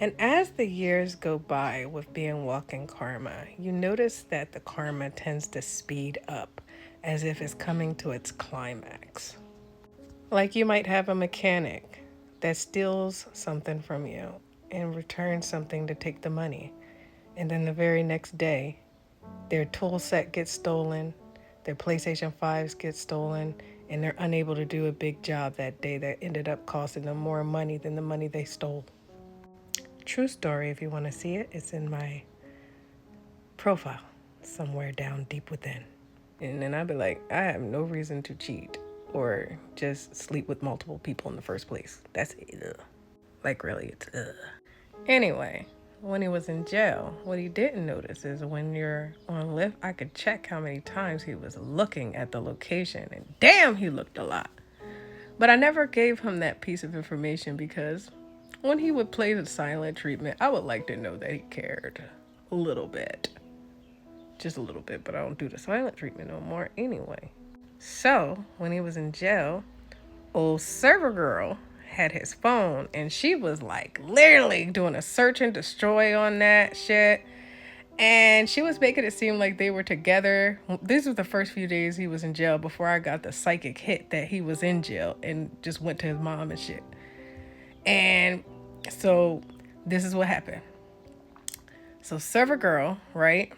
And as the years go by with being walking karma, you notice that the karma tends to speed up as if it's coming to its climax. Like you might have a mechanic that steals something from you and returns something to take the money. And then the very next day, their tool set gets stolen, their PlayStation 5s get stolen, and they're unable to do a big job that day that ended up costing them more money than the money they stole. True story, if you want to see it, it's in my profile somewhere down deep within. And then I'd be like, I have no reason to cheat or just sleep with multiple people in the first place. That's it. Ugh. Like, really, it's ugh. Anyway, when he was in jail, what he didn't notice is when you're on Lyft, I could check how many times he was looking at the location. And damn, he looked a lot. But I never gave him that piece of information because when he would play the silent treatment, I would like to know that he cared a little bit. Just a little bit, but I don't do the silent treatment no more anyway. So, when he was in jail, old server girl had his phone and she was like literally doing a search and destroy on that shit. And she was making it seem like they were together. These were the first few days he was in jail before I got the psychic hit that he was in jail and just went to his mom and shit. And so this is what happened. So server girl, right?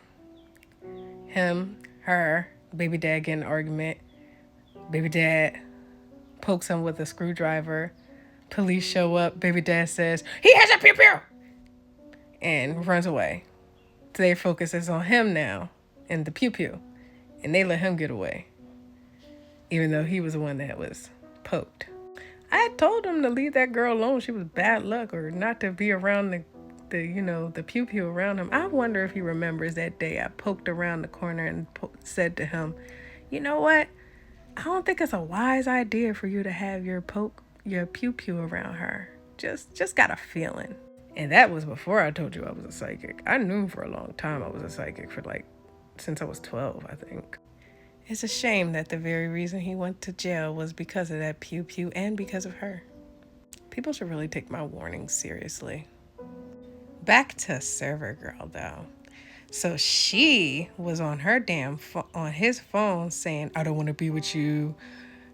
Him, her, baby dad get in an argument. Baby dad pokes him with a screwdriver. Police show up. Baby dad says, he has a pew pew! And runs away. Their focus is on him now and the pew pew. And they let him get away. Even though he was the one that was poked. I had told him to leave that girl alone. She was bad luck, or not to be around the pew pew around him. I wonder if he remembers that day I poked around the corner and said to him, you know what? I don't think it's a wise idea for you to have your pew pew around her. Just got a feeling. And that was before I told you I was a psychic. I knew for a long time I was a psychic since I was 12, I think. It's a shame that the very reason he went to jail was because of that pew pew and because of her. People should really take my warnings seriously. Back to server girl though. So she was on on his phone saying, I don't want to be with you.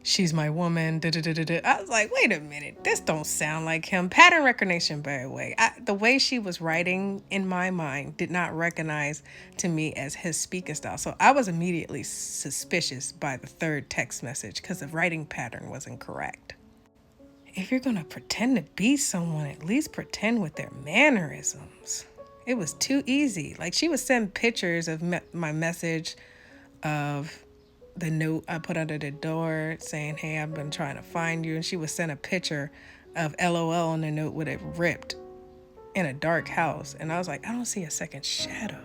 She's my woman. Da, da, da, da, da. I was like, wait a minute. This don't sound like him. Pattern recognition, by the way. The way she was writing in my mind did not recognize to me as his speaking style. So I was immediately suspicious by the third text message because the writing pattern was incorrect. If you're going to pretend to be someone, at least pretend with their mannerisms. It was too easy. Like, she would send pictures of my message, of the note I put under the door saying, hey, I've been trying to find you. And she would send a picture of LOL on the note with it ripped in a dark house. And I was like, I don't see a second shadow.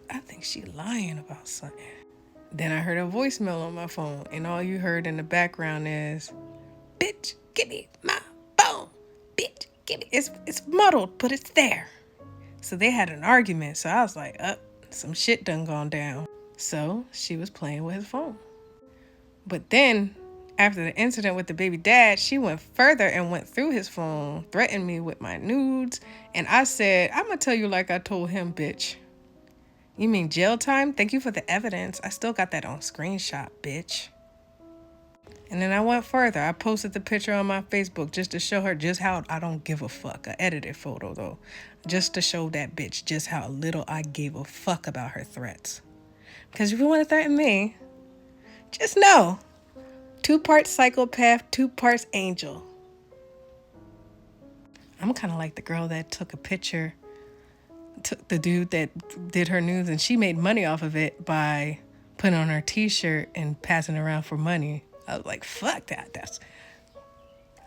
I think she lying about something. Then I heard a voicemail on my phone, and all you heard in the background is, bitch, give me my phone. Bitch, give me. It's muddled, but it's there. So they had an argument. So I was like, some shit done gone down. So she was playing with his phone. But then, after the incident with the baby dad, she went further and went through his phone, threatened me with my nudes. And I said, I'm going to tell you like I told him, bitch. You mean jail time? Thank you for the evidence. I still got that on screenshot, bitch. And then I went further. I posted the picture on my Facebook just to show her just how I don't give a fuck. An edited photo, though. Just to show that bitch just how little I gave a fuck about her threats. Because if you want to threaten me, just know, 2 parts psychopath, 2 parts angel. I'm kind of like the girl that took a picture, took the dude that did her nudes, and she made money off of it by putting on her t-shirt and passing it around for money. I was like, fuck that.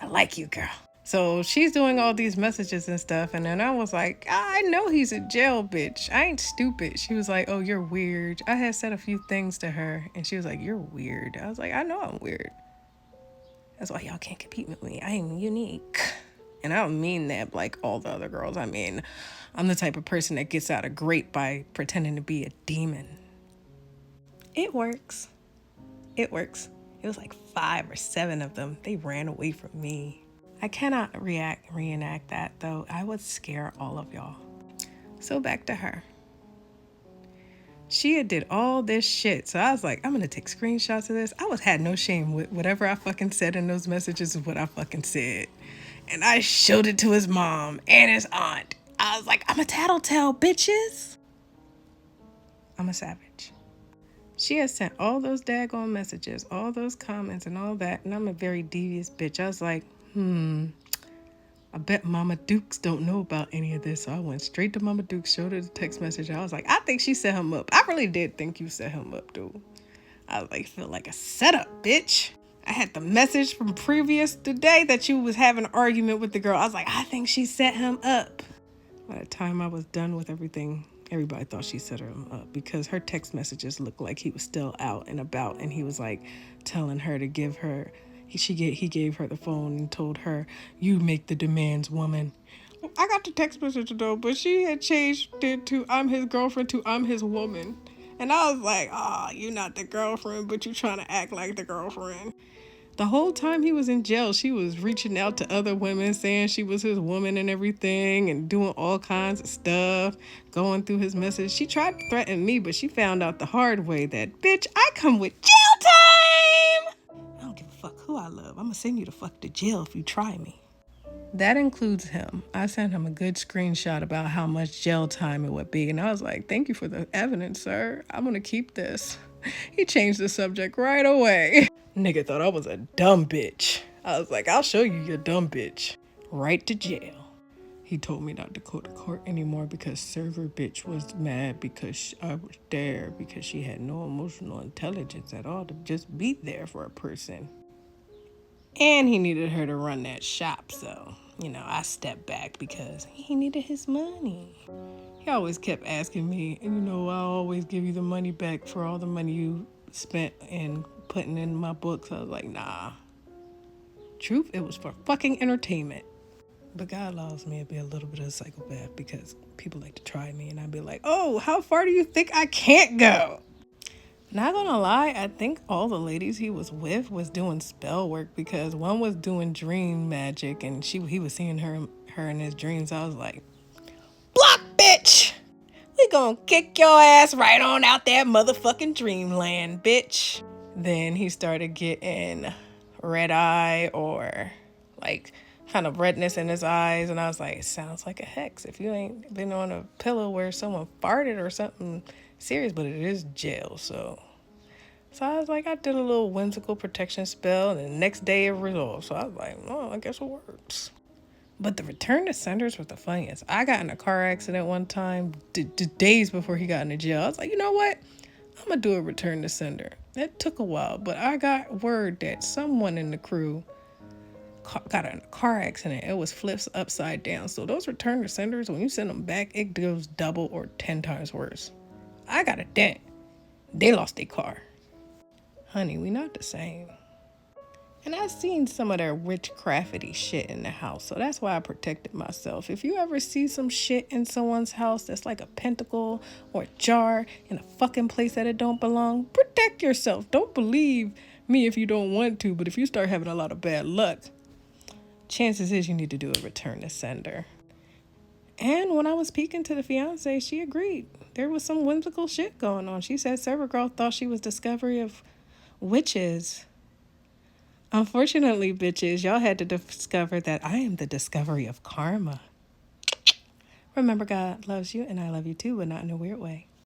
I like you, girl. So she's doing all these messages and stuff. And then I was like, I know he's a jail bitch. I ain't stupid. She was like, oh, you're weird. I had said a few things to her. And she was like, you're weird. I was like, I know I'm weird. That's why y'all can't compete with me. I am unique. And I don't mean that like all the other girls. I mean, I'm the type of person that gets out of great by pretending to be a demon. It works. It was like 5 or 7 of them. They ran away from me. I cannot reenact that though. I would scare all of y'all. So back to her. She had did all this shit. So I was like, I'm gonna take screenshots of this. Had no shame with whatever I fucking said in those messages is what I fucking said. And I showed it to his mom and his aunt. I was like, I'm a tattletale, bitches. I'm a savage. She has sent all those daggone messages, all those comments and all that, and I'm a very devious bitch. I was like, I bet Mama Dukes don't know about any of this. So I went straight to Mama Dukes, showed her the text message. I was like, I think she set him up. I really did think you set him up, dude. I was like, feel like a setup, bitch. I had the message from previous today that you was having an argument with the girl. I was like, I think she set him up. By the time I was done with everything, everybody thought she set him up because her text messages looked like he was still out and about, and he was like telling her to give her. He gave her the phone and told her, "You make the demands, woman." I got the text message though, but she had changed it to "I'm his girlfriend" to "I'm his woman," and I was like, "Oh, you're not the girlfriend, but you trying to act like the girlfriend." The whole time he was in jail, she was reaching out to other women, saying she was his woman and everything, and doing all kinds of stuff, going through his message. She tried to threaten me, but she found out the hard way that, bitch, I come with jail time! I don't give a fuck who I love. I'm gonna send you the fuck to jail if you try me. That includes him. I sent him a good screenshot about how much jail time it would be, and I was like, thank you for the evidence, sir. I'm gonna keep this. He changed the subject right away. Nigga thought I was a dumb bitch. I was like, I'll show you dumb bitch. Right to jail. He told me not to go to court anymore because server bitch was mad because I was there because she had no emotional intelligence at all to just be there for a person. And he needed her to run that shop, so, I stepped back because he needed his money. He always kept asking me, I'll always give you the money back for all the money you spent in putting in my books. I was like, nah. Truth, it was for fucking entertainment. But God allows me to be a little bit of a psychopath because people like to try me, and I'd be like, oh, how far do you think I can't go? Not gonna lie, I think all the ladies he was with was doing spell work because one was doing dream magic and he was seeing her in his dreams. I was like, block, bitch! We gonna kick your ass right on out that motherfucking dreamland, bitch. Then he started getting red eye or like kind of redness in his eyes, and I was like, it sounds like a hex. If you ain't been on a pillow where someone farted or something serious, but it is jail, so I was like, I did a little whimsical protection spell, and the next day it resolved. So I was like, oh, I guess it works. But the return to senders was the funniest. I got in a car accident one time, days before he got into jail. I was like, you know what? I'm going to do a return to sender. It took a while, but I got word that someone in the crew got in a car accident. It was flips upside down. So those return to senders, when you send them back, it goes double or 10 times worse. I got a dent. They lost their car. Honey, we not the same. And I've seen some of their witchcrafty shit in the house, so that's why I protected myself. If you ever see some shit in someone's house that's like a pentacle or a jar in a fucking place that it don't belong, protect yourself. Don't believe me if you don't want to, but if you start having a lot of bad luck, chances is you need to do a return to sender. And when I was speaking to the fiance, she agreed. There was some whimsical shit going on. She said Server Girl thought she was discovery of witches. Unfortunately, bitches, y'all had to discover that I am the discovery of karma. Remember, God loves you and I love you too, but not in a weird way.